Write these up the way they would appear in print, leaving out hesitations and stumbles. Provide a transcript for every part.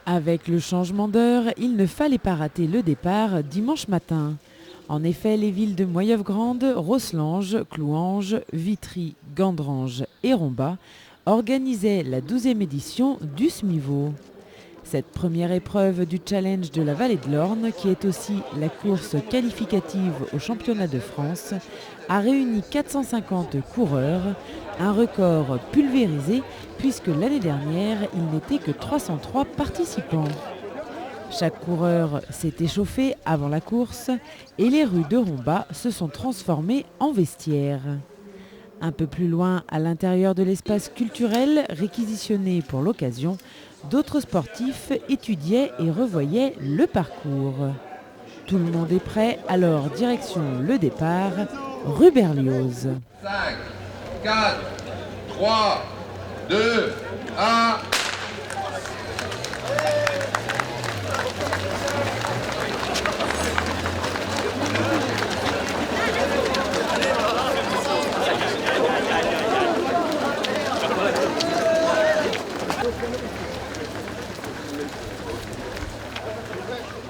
Avec le changement d'heure, il ne fallait pas rater le départ dimanche matin. En effet, les villes de Moyeuvre-Grande, Rosselange, Clouange, Vitry, Gandrange et Rombat organisaient la 12e édition du SMIVO. Cette première épreuve du challenge de la vallée de l'Orne, qui est aussi la course qualificative au championnat de France, a réuni 450 coureurs, un record pulvérisé puisque l'année dernière, il n'était que 303 participants. Chaque coureur s'est échauffé avant la course et les rues de Rombat se sont transformées en vestiaires. Un peu plus loin, à l'intérieur de l'espace culturel réquisitionné pour l'occasion, d'autres sportifs étudiaient et revoyaient le parcours. Tout le monde est prêt, alors direction le départ, rue Berlioz. 5, 4, 3, 2, 1...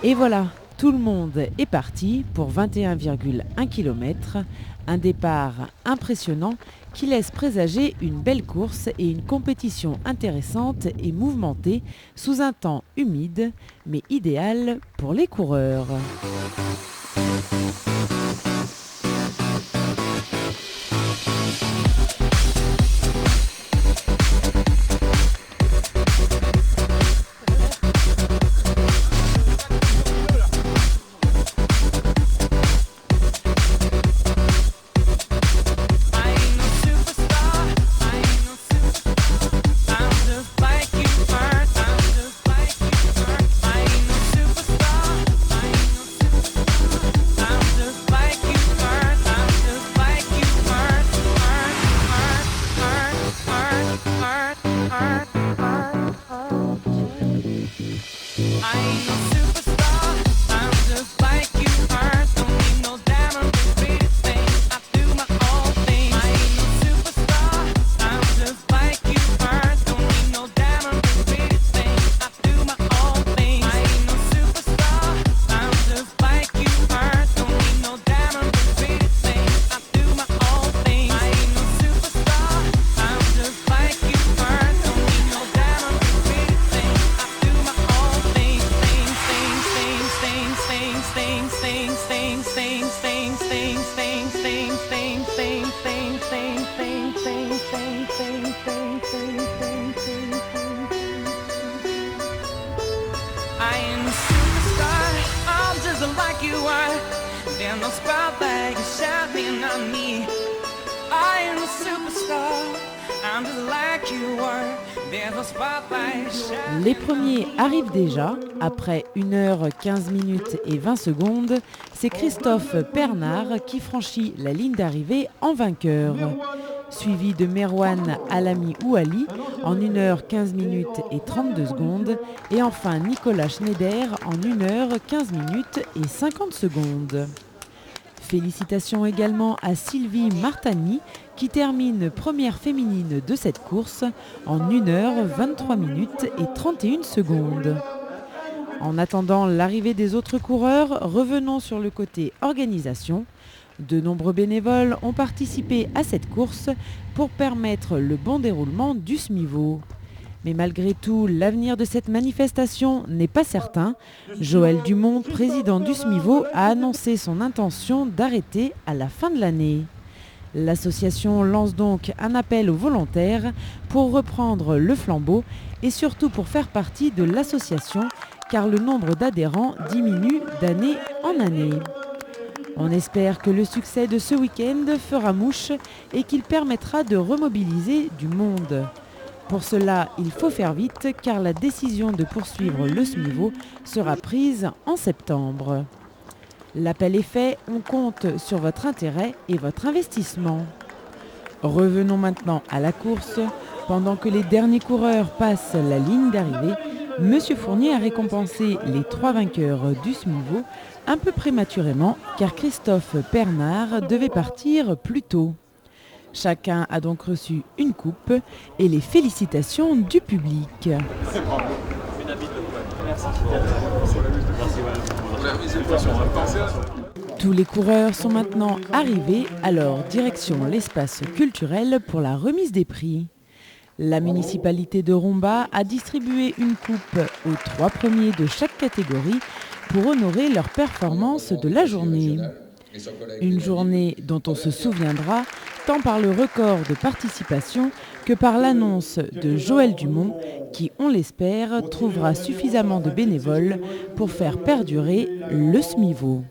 Et voilà, tout le monde est parti pour 21,1 km, un départ impressionnant qui laisse présager une belle course et une compétition intéressante et mouvementée sous un temps humide, mais idéal pour les coureurs. Les premiers arrivent déjà. Après 1h15 minutes et 20 secondes, c'est Christophe Pernard qui franchit la ligne d'arrivée en vainqueur. Suivi de Merwan Alami Ouali en 1h15 minutes et 32 secondes. Et enfin Nicolas Schneider en 1h15 minutes et 50 secondes. Félicitations également à Sylvie Martani qui termine première féminine de cette course en 1h23 minutes et 31 secondes. En attendant l'arrivée des autres coureurs, revenons sur le côté organisation. De nombreux bénévoles ont participé à cette course pour permettre le bon déroulement du SMIVO. Mais malgré tout, l'avenir de cette manifestation n'est pas certain. Joël Dumont, président du SMIVO, a annoncé son intention d'arrêter à la fin de l'année. L'association lance donc un appel aux volontaires pour reprendre le flambeau et surtout pour faire partie de l'association car le nombre d'adhérents diminue d'année en année. On espère que le succès de ce week-end fera mouche et qu'il permettra de remobiliser du monde. Pour cela, il faut faire vite car la décision de poursuivre le SMIVO sera prise en septembre. L'appel est fait, on compte sur votre intérêt et votre investissement. Revenons maintenant à la course. Pendant que les derniers coureurs passent la ligne d'arrivée, Monsieur Fournier a récompensé les 3 vainqueurs du SMIVO un peu prématurément car Christophe Pernard devait partir plus tôt. Chacun a donc reçu une coupe et les félicitations du public. Tous les coureurs sont maintenant arrivés, alors direction l'espace culturel pour la remise des prix. La municipalité de Romba a distribué une coupe aux 3 premiers de chaque catégorie pour honorer leur performance de la journée. Une journée dont on se souviendra tant par le record de participation que par l'annonce de Joël Dumont qui, on l'espère, trouvera suffisamment de bénévoles pour faire perdurer le SMIVO.